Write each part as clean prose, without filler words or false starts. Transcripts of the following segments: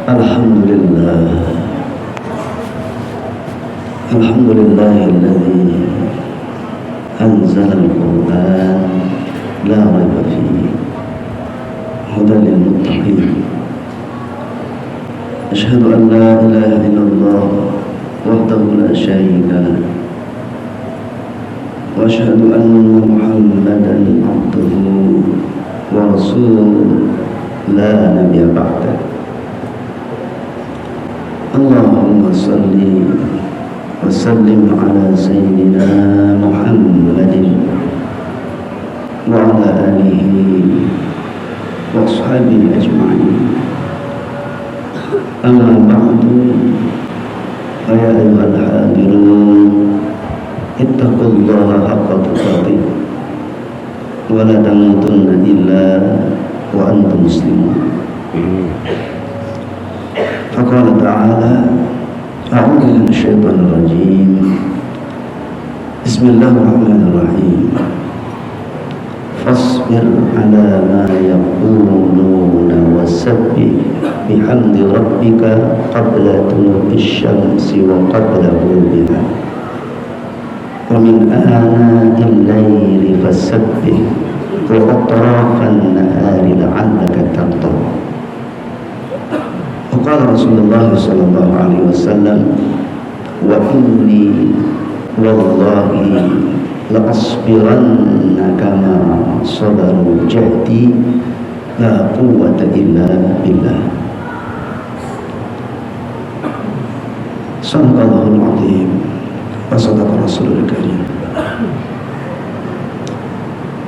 Alhamdulillah, alhamdulillahilladzi anzala al-Qur'an la raiba fihi hudan lil muttaqin. Asyhadu an la ilaha illallah wahdahu la syarika lah wa asyhadu anna Muhammadan abduhu wa rasuluhu la nabiyya ba'dah. Allahumma salli wa sallim ala sayyidina Muhammadin wa ala alihi wa ashabihi ajma'in. Amma ba'du, ya ayyuhal hadirun, ittaqullaha haqqa tuqatih wa la tamutunna illa wa antum muslimun. Faqala ta'ala, a'udzu billahi minasyaitonir rajim. Bismillahirrahmanirrahim. Fasbir 'ala ma yaquluna wasabbih bihamdi rabbika qabla tulu'i syamsi wa qabla ghurubiha wa min ana'il laili fasabbih wa atrafan nahari la'allaka tardah. Qala Rasulullah sallallahu alaihi wasallam, wa inni wallahi la asbiranna kama sabaru jahdi la quwwata illa billah. Sadaqallahul azim wa sadaqa rasulul karim.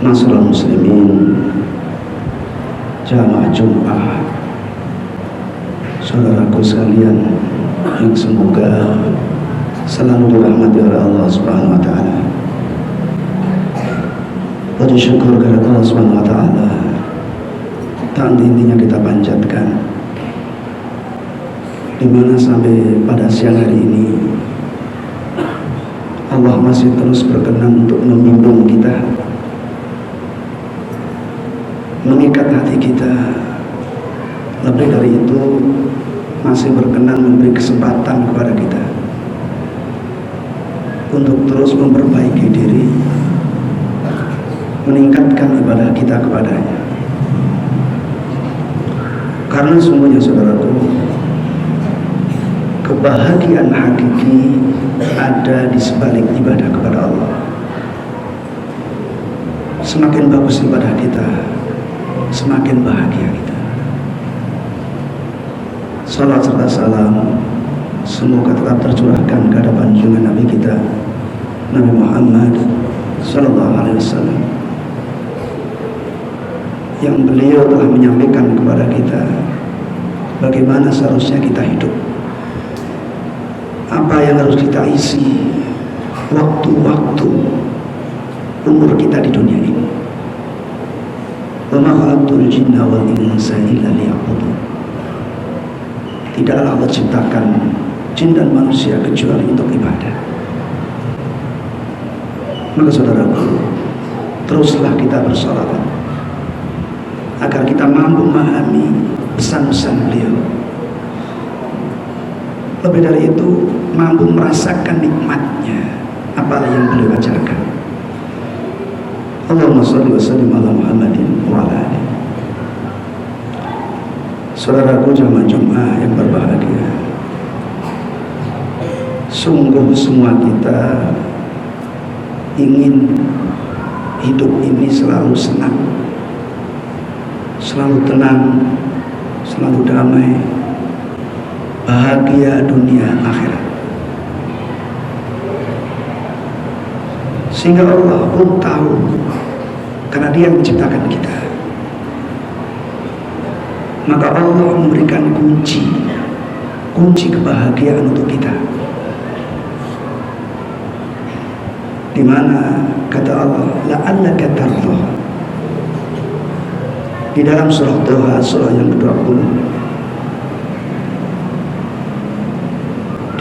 Masyaallah muslimin, jamaah Jumat, saudaraku sekalian yang semoga selalu dirahmati oleh Allah Subhanahu wa taala. Puji syukur kepada Allah Subhanahu wa taala. Tak intinya kita panjatkan, dimana sampai pada siang hari ini Allah masih terus berkenan untuk membimbing kita, mengikat hati kita. Lebih dari itu, masih berkenan memberi kesempatan kepada kita untuk terus memperbaiki diri, meningkatkan ibadah kita kepadanya. Karena sungguhnya saudaraku, kebahagiaan hakiki ada di sebalik ibadah kepada Allah. Semakin bagus ibadah kita, semakin bahagia kita. Salat serta salam semoga tetap tercurahkan ke hadapan junjungan Nabi kita Nabi Muhammad sallallahu alaihi wasallam, yang beliau telah menyampaikan kepada kita bagaimana seharusnya kita hidup, apa yang harus kita isi waktu-waktu umur kita di dunia ini. Wa ma khalaqtul jinna wal insa illa liya'budun. Tidaklah Allah ciptakan jin dan manusia kecuali untuk ibadah. Maka saudaraku, teruslah kita bersolawat agar kita mampu memahami pesan-pesan beliau. Lebih dari itu, mampu merasakan nikmatnya apa yang beliau ajarkan. Allahumma shalli wa sallim ala Muhammadin wa ala alihi. Saudaraku jamaah Jumat yang berbahagia, sungguh semua kita ingin hidup ini selalu senang, selalu tenang, selalu damai, bahagia dunia akhirat. Sehingga Allah pun tahu, karena Dia yang menciptakan kita. Maka Allah memberikan kunci kebahagiaan untuk kita. Di mana kata Allah, la'allaka tardah. Di dalam surah Toha, surah yang ke-20,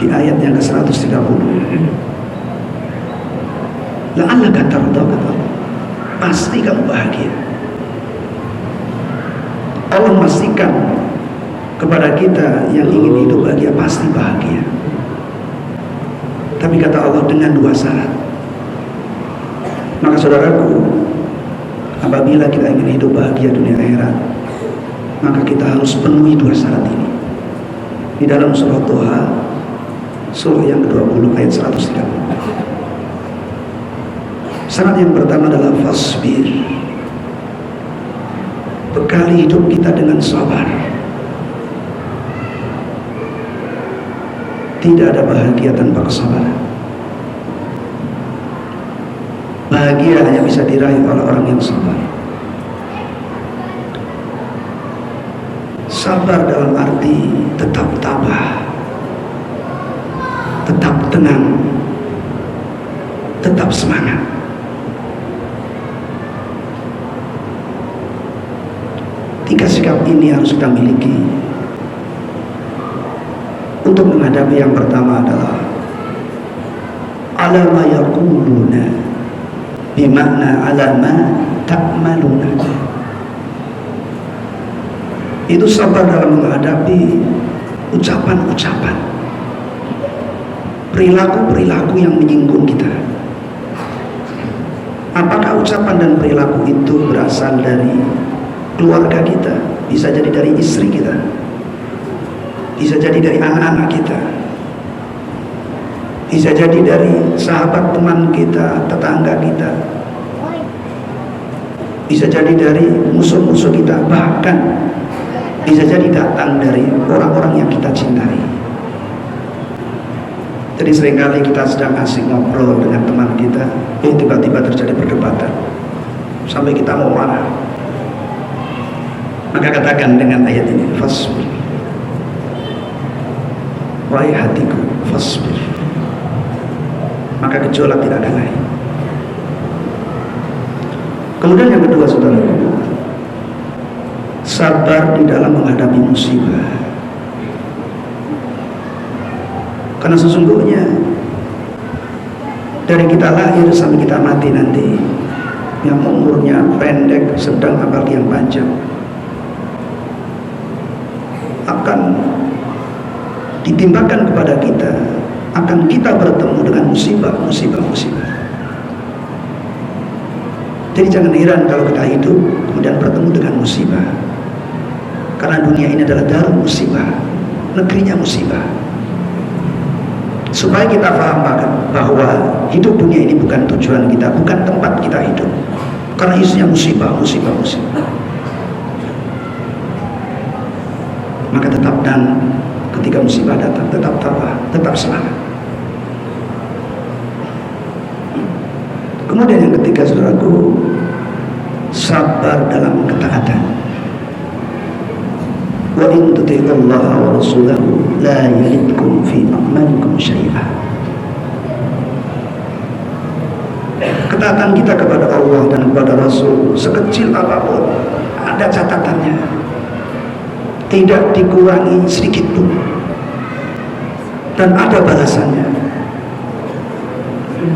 di ayat yang ke-130, la'allaka tardah, kata Allah, pasti kamu bahagia. Allah memastikan Kepada kita yang ingin hidup bahagia, pasti bahagia. Tapi kata Allah dengan dua syarat. Maka saudaraku, apabila kita ingin hidup bahagia dunia akhirat, maka kita harus penuhi dua syarat ini. Di dalam surah Toha, surah yang ke-20 ayat 130. Syarat yang pertama adalah fasbir. Bekali hidup kita dengan sabar. Tidak ada bahagia tanpa kesabaran. Bahagia hanya bisa diraih oleh orang yang sabar. Sabar dalam arti tetap tabah, tetap tenang, tetap semangat. Tiga sikap ini harus kita miliki untuk menghadapi. Yang pertama adalah alama yaquluna, bimakna alama ta'maluna. Itu sabar dalam menghadapi ucapan-ucapan, perilaku-perilaku yang menyinggung kita. Apakah ucapan dan perilaku itu berasal dari keluarga kita, bisa jadi dari istri kita, bisa jadi dari anak-anak kita, bisa jadi dari sahabat teman kita, tetangga kita, bisa jadi dari musuh-musuh kita, bahkan bisa jadi datang dari orang-orang yang kita cintai. Jadi seringkali kita sedang asik ngobrol dengan teman kita, tiba-tiba terjadi perdebatan sampai kita mau marah. Maka katakan dengan ayat ini, fasbir. Wahai hatiku, fasbir. Maka gejolak tidak akan naik. Kemudian yang kedua, saudara, sabar di dalam menghadapi musibah. Karena sesungguhnya dari kita lahir sampai kita mati nanti, yang umurnya pendek, sedang, apalagi yang panjang, akan ditimpakan kepada kita, akan kita bertemu dengan musibah. Jadi jangan heran kalau kita hidup kemudian bertemu dengan musibah. Karena dunia ini adalah darul musibah, negerinya musibah. Supaya kita paham bahwa hidup dunia ini bukan tujuan kita, bukan tempat kita hidup. Karena isinya musibah. Maka tetap, dan ketika musibah datang, tetap tabah, tetap semangat. Kemudian yang ketiga, saudaraku, sabar dalam ketaatan. Wa in tuti'ullaha wa rasulahu la yalidkum fi a'malikum syai'a. Ketaatan kita kepada Allah dan kepada Rasul, sekecil apapun, ada catatannya, tidak dikurangi sedikit pun, dan ada balasannya.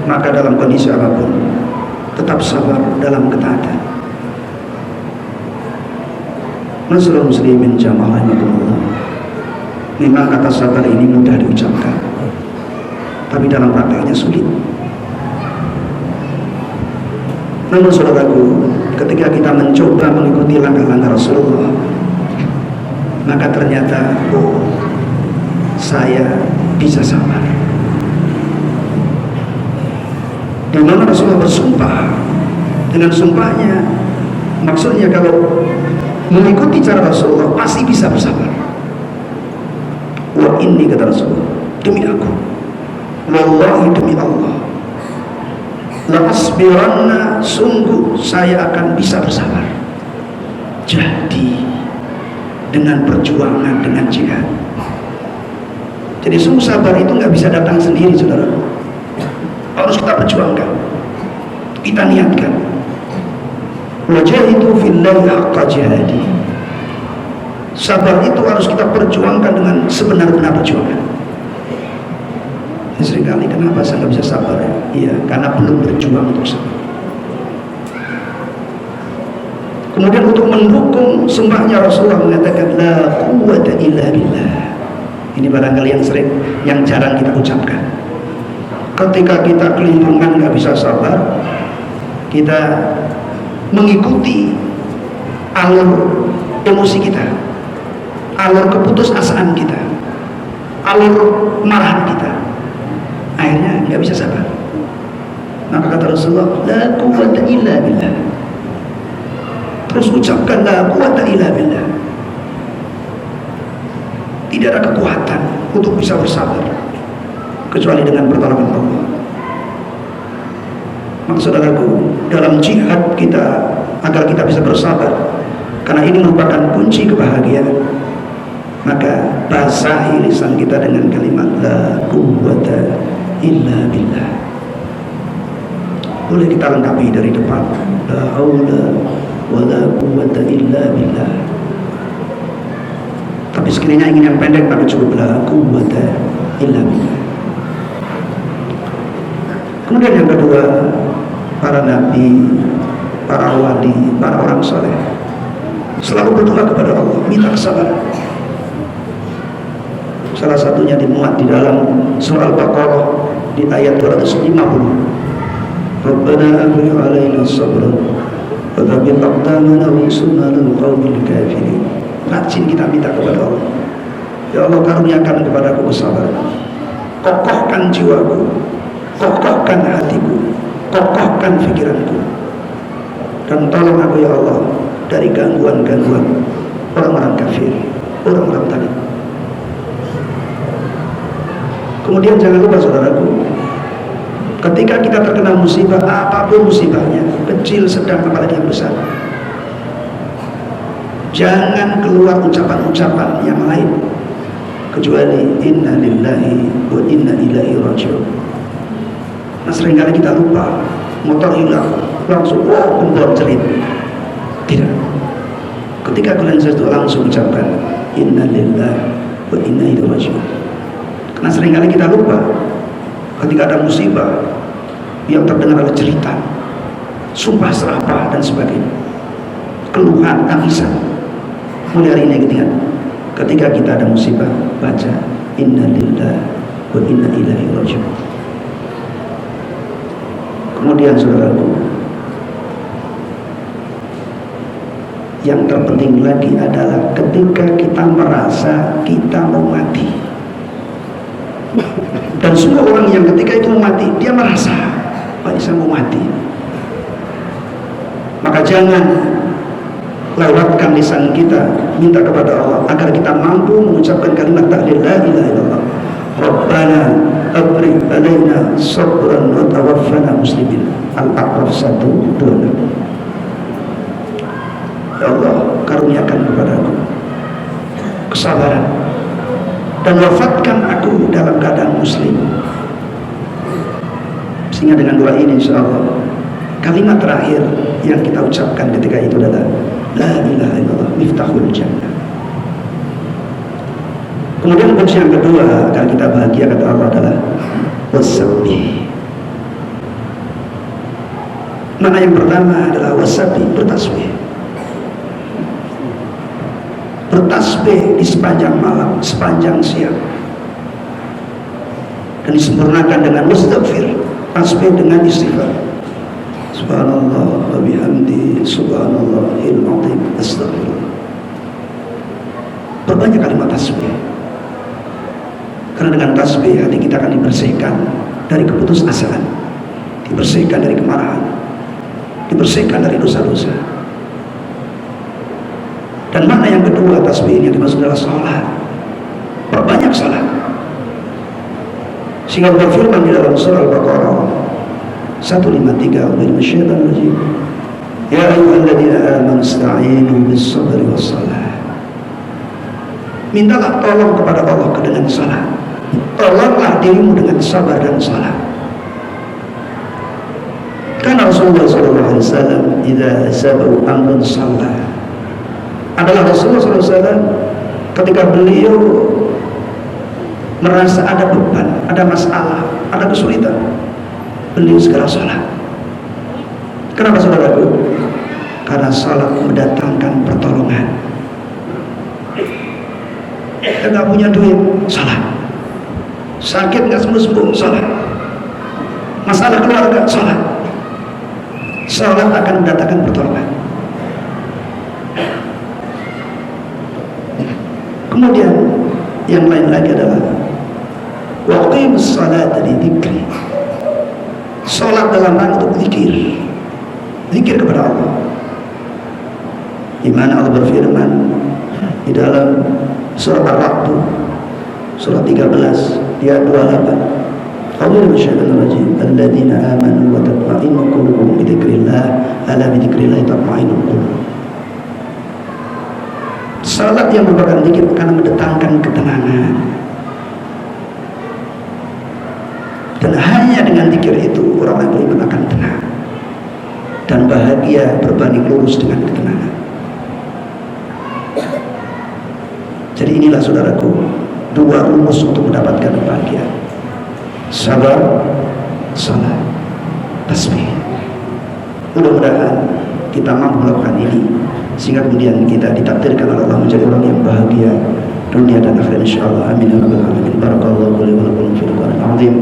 Maka dalam kondisi apapun, tetap sabar dalam ketaatan. Masyaallah muslimin jamaah rahimakumullah. Memang kata sabar ini mudah diucapkan, tapi dalam prakteknya sulit. Namun saudaraku, ketika kita mencoba mengikuti langkah-langkah Rasulullah, maka ternyata saya bisa sabar. Di mana Rasulullah bersumpah, dengan sumpahnya maksudnya kalau mengikuti cara Rasulullah pasti bisa bersabar. Wa inni, kata Rasulullah, demi aku, wallahi, demi Allah, la asbiranna, sungguh saya akan bisa bersabar. Jadi dengan perjuangan, dengan jihad. Jadi sungguh sabar itu nggak bisa datang sendiri, saudara. Harus kita perjuangkan, kita niatkan. Wajahidu fillahi haqqa jihadi. Sabar itu harus kita perjuangkan dengan sebenar-benar perjuangan. Seringkali kenapa saya nggak bisa sabar ya? Iya, karena belum berjuang untuk sabar. Kemudian untuk mendukung sumpahnya Rasulullah mengatakan la quwwata illa billah. Ini barangkali yang jarang kita ucapkan. Ketika kita kelimpungan nggak bisa sabar, kita mengikuti alur emosi kita, alur keputusasaan kita, alur marahan kita, akhirnya nggak bisa sabar. Maka kata Rasulullah la quwwata illa billah. Terus ucapkan la quwwata illa billah. Tidak ada kekuatan untuk bisa bersabar kecuali dengan pertolongan Allah. Maka saudaraku, dalam jihad kita agar kita bisa bersabar, karena ini merupakan kunci kebahagiaan, maka basahi lisan kita dengan kalimat la quwwata illa billah. Boleh kita lengkapi dari depan, la haula wala quwwata illa billah. Tapi sekiranya ingin yang pendek, maka cukup la quwwata illa billah. Kemudian yang kedua, para nabi, para wali, para orang soleh selalu berdoa kepada Allah, minta kesabaran. Salah satunya dimuat di dalam surah Al-Baqarah di ayat 250. Rabbana afrigh 'alaina sabran wa thabbit aqdamana wansurna 'alal qaumil kafirin. Rajin kita minta kepada Allah, ya Allah karuniakan kepadaku kesabaran, kokohkan jiwaku, kokohkan hatiku, kokohkan pikiranku, dan tolong aku ya Allah dari gangguan-gangguan orang-orang kafir, orang-orang tadi. Kemudian jangan lupa saudaraku, ketika kita terkena musibah, apapun musibahnya, kecil, sedang, apalagi yang besar, jangan keluar ucapan-ucapan yang lain kecuali inna lillahi wa inna ilaihi raji'un. Nah, seringkali kita lupa, motor hilang langsung gembor cerit. Tidak. Ketika kalian itu langsung ucapkan inna lillahi wa inna ilaihi raji'un. Karena seringkali kita lupa, ketika ada musibah yang terdengar adalah cerita, sumpah serapah dan sebagainya, keluhan, tangisan. Mulai hari ini ingat, ketika kita ada musibah, baca inna lillahi wa inna ilaihi raji'un. Kemudian saudaraku, yang terpenting lagi adalah ketika kita merasa kita mau mati, dan semua orang yang ketika itu mau mati, dia merasa Pak Isa mau mati, maka jangan lewatkan lisan kita minta kepada Allah agar kita mampu mengucapkan kalimat tahlil la ilaha illallah. Rabbana afrigh 'alaina sabran wa tawaffana muslimin. Al-A'raf 1:26. Ya Allah, karuniakan kepadaku kesabaran dan wafatkan aku dalam keadaan muslim. Sehingga dengan doa ini insyaallah kalimat terakhir yang kita ucapkan ketika itu adalah la ilaha illallah miftahul jannah. Kemudian kunci yang kedua agar kita bahagia kata Allah adalah wasabbih. Mana yang pertama adalah wasabbih, bertasbih. Bertasbih di sepanjang malam, sepanjang siang. Dan disempurnakan dengan mustaghfir, tasbih dengan istighfar. Subhanallah wa bihamdi subhanallahil azim astaghfirullah. Perbanyak kalimat tasbih. Karena dengan tasbih hati kita akan dibersihkan dari keputusasaan, dibersihkan dari kemarahan, dibersihkan dari dosa-dosa. Dan makna yang kedua tasbih ini yang dimaksud adalah salat. Perbanyak salat. Sehingga berfirman di dalam surah Al-Baqarah 153, ya ayyuhalladzina amanu ista'inu bis-sabri was-salah. Mintalah tolong kepada Allah dengan salat. Tolonglah dirimu dengan sabar dan salat. Karena Rasulullah SAW idza asabahu amrun salah. Adalah Rasulullah SAW ketika beliau merasa ada beban, ada masalah, ada kesulitan, beliau segera sholat. Kenapa saudaraku? Karena salat mendatangkan pertolongan. Nggak punya duit, salat. Sakit nggak sembuh-sembuh, salat. Masalah keluarga, salat. Salat akan mendatangkan pertolongan. Kemudian yang lain lagi adalah waqimus salata li dzikri. Salat dalam rangka untuk zikir. Zikir kepada Allah. Di mana Allah berfirman di dalam surat Ar-Ra'd surat 13 ayat 28. A'udzu bisyaitonir rajim. Alladzina amanu wa tatma'innu qulubuhum bi dzikrillah, ala bi dzikrillah tatma'innul qulub. Salat yang merupakan zikir akan mendatangkan ketenangan. Dan hanya dengan zikir itu orang yang beriman akan tenang dan bahagia berbanding lurus dengan ketenangan. Jadi inilah saudaraku, dua rumus untuk mendapatkan bahagia: sabar, salat, tasbih. Mudah-mudahan kita mampu melakukan ini sehingga kemudian kita ditakdirkan oleh Allah menjadi orang yang bahagia dunia dan akhirat insyaallah. Amin ya rabbal alamin. Barakallahu li wa lakum fil Qur'anil azim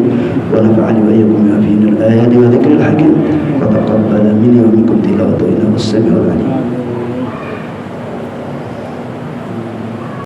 wa nafa'ani wa iyyakum bima fihi min al-ayati wa dzikril hakim wa taqabbal minni wa minkum tilawatahu innahu as-sami'ul 'alim.